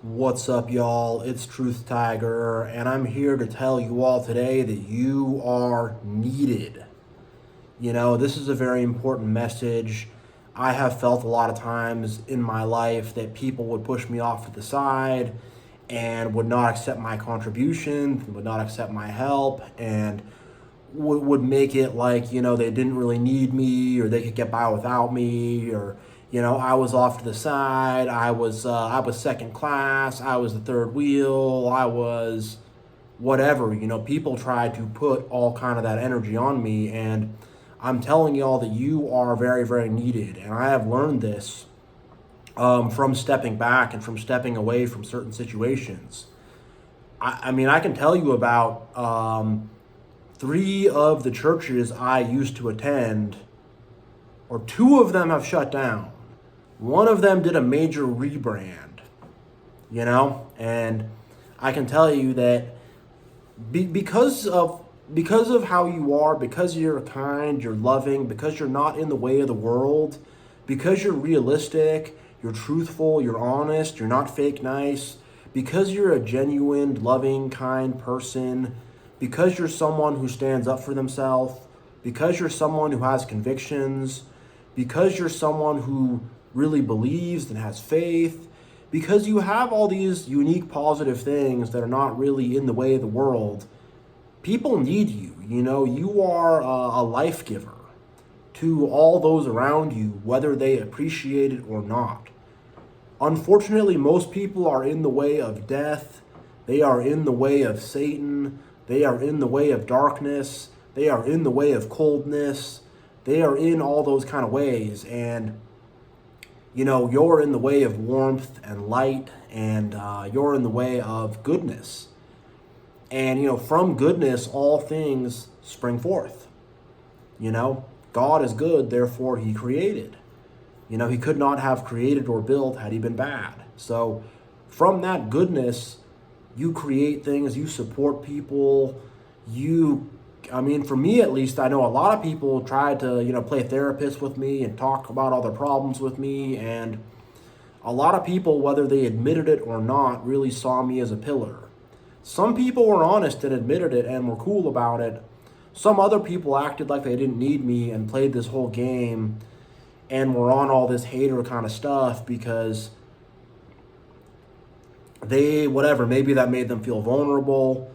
What's up, y'all? It's Truth Tiger, and I'm here to tell you all today that you are needed. This is a very important message. I have felt a lot of times in my life that people would push me off to the side and would not accept my contribution, would not accept my help, and would make it like, they didn't really need me or they could get by without me, or I was off to the side. I was second class. I was the third wheel. I was whatever. People tried to put all kind of that energy on me, and I'm telling y'all that you are very, very needed. And I have learned this from stepping back and from stepping away from certain situations. I mean, I can tell you about three of the churches I used to attend, or two of them have shut down. One of them did a major rebrand, and I can tell you that because of how you are, because you're kind, you're loving, because you're not in the way of the world, because you're realistic, you're truthful, you're honest, you're not fake nice, because you're a genuine, loving, kind person, because you're someone who stands up for themselves, because you're someone who has convictions, because you're someone who really believes and has faith, because you have all these unique positive things that are not really in the way of the world, people need you. You are a life giver to all those around you, whether they appreciate it or not. Unfortunately, most people are in the way of death. They are in the way of Satan. They are in the way of darkness. They are in the way of coldness. They are in all those kind of ways. And, you're in the way of warmth and light, and you're in the way of goodness. And, from goodness, all things spring forth. God is good, therefore he created. He could not have created or built had he been bad. So from that goodness, you create things, you support people, for me at least, I know a lot of people tried to, play therapist with me and talk about all their problems with me. And a lot of people, whether they admitted it or not, really saw me as a pillar. Some people were honest and admitted it and were cool about it. Some other people acted like they didn't need me and played this whole game and were on all this hater kind of stuff because maybe that made them feel vulnerable.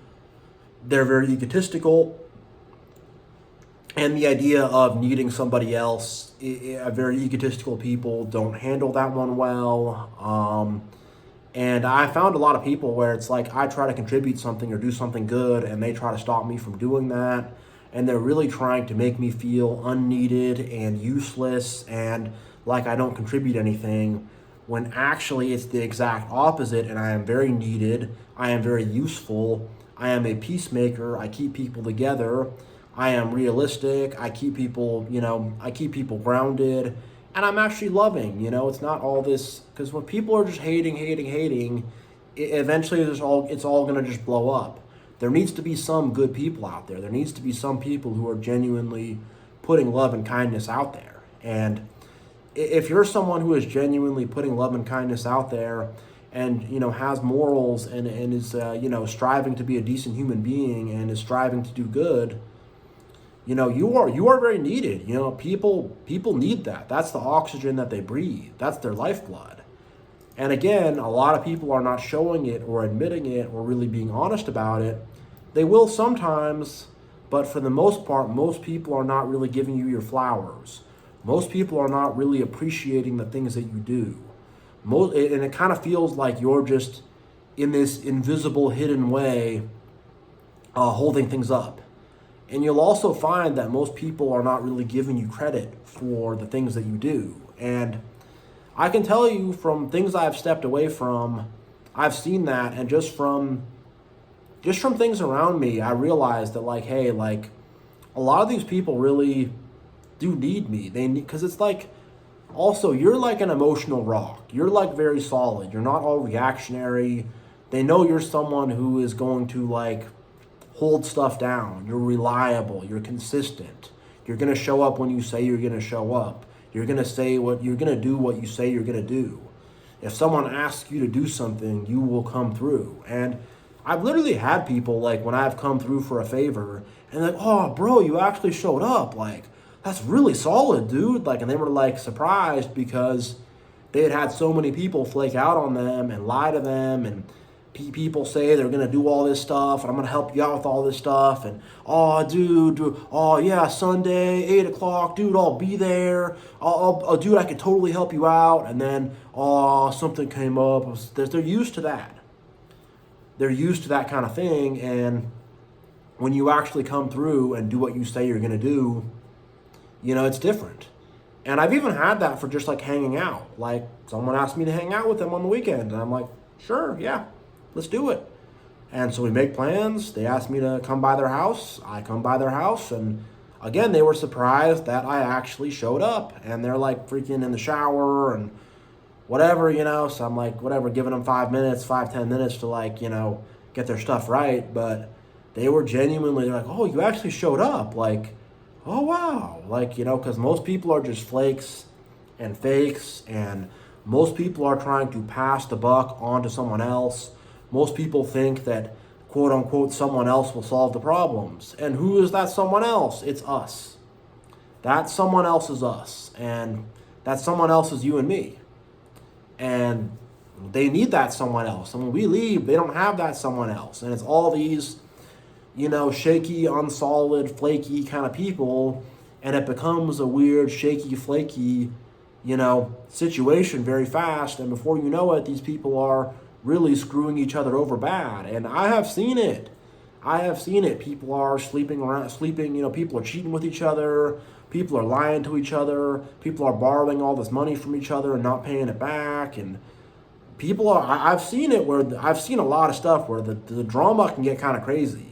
They're very egotistical. And the idea of needing somebody else, very egotistical people don't handle that one well. And I found a lot of people where it's like I try to contribute something or do something good, and they try to stop me from doing that. And they're really trying to make me feel unneeded and useless and like I don't contribute anything, when actually it's the exact opposite, and I am very needed. I am very useful. I am a peacemaker. I keep people together. I am realistic. I keep people grounded, and I'm actually loving. It's not all this, because when people are just hating, eventually it's all going to just blow up. There needs to be some good people out there. There needs to be some people who are genuinely putting love and kindness out there. And if you're someone who is genuinely putting love and kindness out there, and has morals and is striving to be a decent human being and is striving to do good, you are very needed. People need that. That's the oxygen that they breathe. That's their lifeblood. And again, a lot of people are not showing it or admitting it or really being honest about it. They will sometimes, but for the most part, most people are not really giving you your flowers. Most people are not really appreciating the things that you do. And it kind of feels like you're just in this invisible, hidden way, holding things up. And you'll also find that most people are not really giving you credit for the things that you do. And I can tell you from things I've stepped away from, I've seen that, and just from things around me, I realized that a lot of these people really do need me. Because it's like, also, you're like an emotional rock. You're like very solid. You're not all reactionary. They know you're someone who is going to hold stuff down. You're reliable. You're consistent. You're going to show up when you say you're going to show up. You're going to do what you say you're going to do. If someone asks you to do something, you will come through. And I've literally had people, like, when I've come through for a favor and like, oh, bro, you actually showed up. Like, that's really solid, dude. Like, and they were like surprised because they had so many people flake out on them and lie to them, and people say they're gonna do all this stuff and I'm gonna help you out with all this stuff, and oh, dude, oh yeah, Sunday 8 o'clock, dude, I'll be there. Dude, I could totally help you out, and then oh, something came up. They're used to that. They're used to that kind of thing, and when you actually come through and do what you say you're gonna do, it's different. And I've even had that for just like hanging out. Like, someone asked me to hang out with them on the weekend, and I'm like, sure, yeah, let's do it. And so we make plans. They asked me to come by their house. I come by their house, and again, they were surprised that I actually showed up. And they're like freaking in the shower and whatever, So I'm like, whatever, giving them 10 minutes to like, get their stuff right. But they were genuinely like, oh, you actually showed up. Like, oh, wow. Like, because most people are just flakes and fakes, and most people are trying to pass the buck on to someone else. Most people think that, quote unquote, someone else will solve the problems. And who is that someone else? It's us. That someone else is us. And that someone else is you and me. And they need that someone else. And when we leave, they don't have that someone else. And it's all these shaky, unsolid, flaky kind of people, and it becomes a weird, shaky, flaky, situation very fast, and before you know it, these people are really screwing each other over bad. And I have seen it. People are sleeping, people are cheating with each other, people are lying to each other, people are borrowing all this money from each other and not paying it back, and I've seen it where, I've seen a lot of stuff where the drama can get kind of crazy.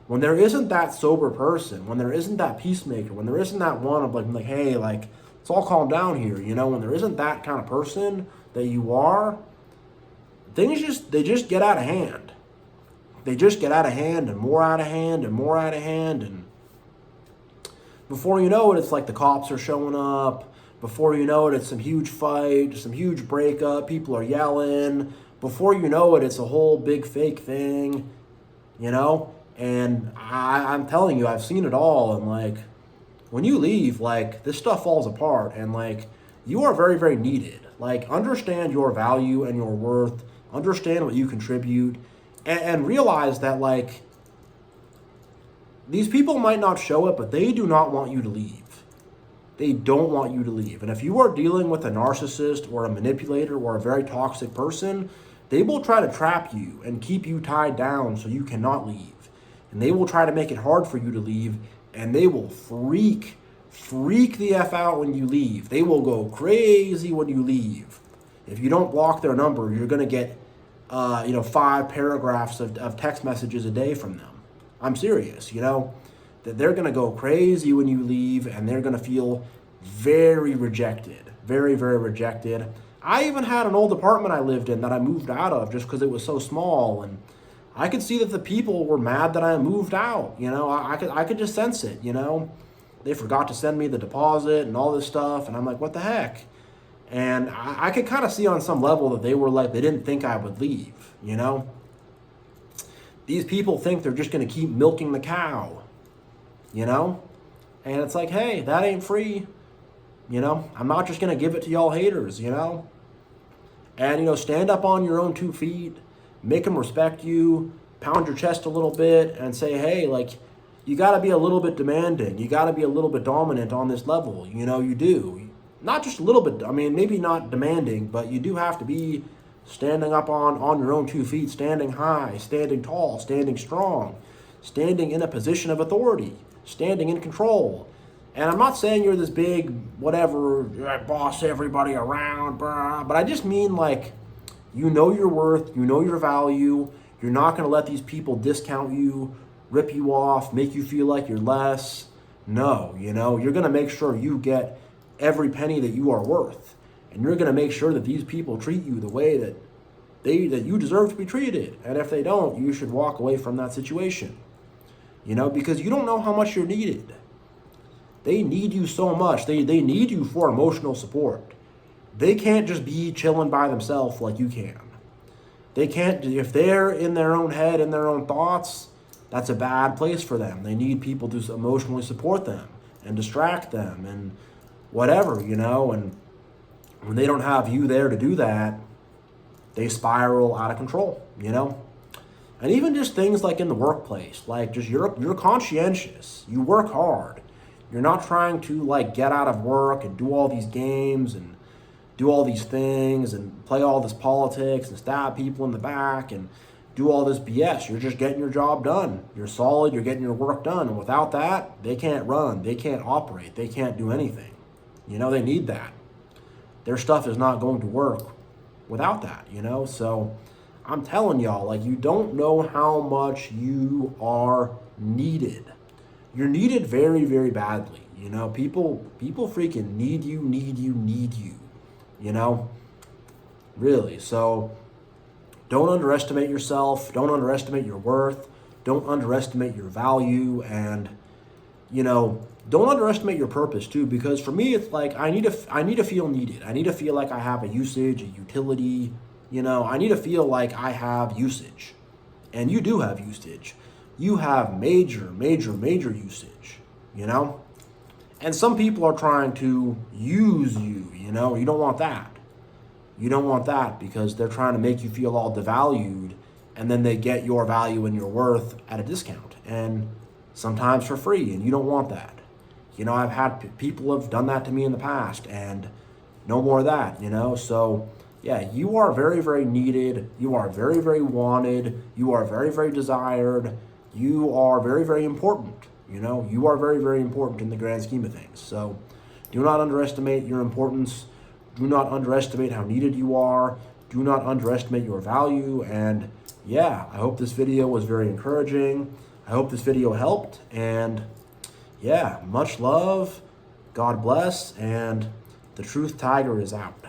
When there isn't that sober person, when there isn't that peacemaker, when there isn't that one of like, hey, like, let's all calm down here, when there isn't that kind of person that you are, they just get out of hand. They just get out of hand, and more out of hand, and more out of hand, and before you know it, it's like the cops are showing up. Before you know it, it's some huge fight, some huge breakup, people are yelling. Before you know it, it's a whole big fake thing, And I'm telling you, I've seen it all. And like, when you leave, like, this stuff falls apart. And like, you are very, very needed. Like, understand your value and your worth. Understand what you contribute. And realize that, like, these people might not show it, but they do not want you to leave. They don't want you to leave. And if you are dealing with a narcissist or a manipulator or a very toxic person, they will try to trap you and keep you tied down so you cannot leave. And they will try to make it hard for you to leave, and they will freak the F out when you leave. They will go crazy when you leave. If you don't block their number, you're going to get 5 paragraphs of text messages a day from them. I'm serious, that they're going to go crazy when you leave, and they're going to feel very rejected, very, very rejected. I even had an old apartment I lived in that I moved out of just because it was so small, and I could see that the people were mad that I moved out. I could just sense it. They forgot to send me the deposit and all this stuff, and I'm like, what the heck? And I could kind of see on some level that they were like, they didn't think I would leave. These people think they're just going to keep milking the cow. And it's like, hey, that ain't free. I'm not just going to give it to y'all haters. And stand up on your own 2 feet. Make them respect you, pound your chest a little bit, and say, hey, like, you got to be a little bit demanding. You got to be a little bit dominant on this level. You do. Not just a little bit. I mean, maybe not demanding, but you do have to be standing up on your own 2 feet, standing high, standing tall, standing strong, standing in a position of authority, standing in control. And I'm not saying you're this big, whatever, boss everybody around, but I just mean, like, you know your worth, you know your value. You're not going to let these people discount you, rip you off, make you feel like you're less. No, you're going to make sure you get every penny that you are worth. And you're going to make sure that these people treat you the way that you deserve to be treated. And if they don't, you should walk away from that situation. Because you don't know how much you're needed. They need you so much. They need you for emotional support. They can't just be chilling by themselves like you can. They can't, if they're in their own head, in their own thoughts, that's a bad place for them. They need people to emotionally support them and distract them and whatever, you know. And when they don't have you there to do that, they spiral out of control, you know. And even just things like in the workplace, like just you're conscientious, you work hard. You're not trying to like get out of work and do all these games and do all these things and play all this politics and stab people in the back and do all this BS. You're just getting your job done. You're solid, you're getting your work done. And without that, they can't run, they can't operate, they can't do anything. You know, they need that. Their stuff is not going to work without that, you know? So I'm telling y'all, like, you don't know how much you are needed. You're needed very, very badly. You know, people freaking need you, you know? Really. So don't underestimate yourself. Don't underestimate your worth. Don't underestimate your value. And, you know, don't underestimate your purpose too, because for me, it's like, I need to feel needed. I need to feel like I have a usage, a utility, you know, I need to feel like I have usage. And you do have usage. You have major usage, you know? And some people are trying to use you, you know? You don't want that. You don't want that because they're trying to make you feel all devalued, and then they get your value and your worth at a discount, and sometimes for free, and you don't want that. You know, I've had people have done that to me in the past, and no more of that, you know? So yeah, you are very, very needed. You are very, very wanted. You are very, very desired. You are very, very important. You know, you are very, very important in the grand scheme of things. So do not underestimate your importance. Do not underestimate how needed you are. Do not underestimate your value. And yeah, I hope this video was very encouraging. I hope this video helped. And yeah, much love. God bless. And the Truth Tiger is out.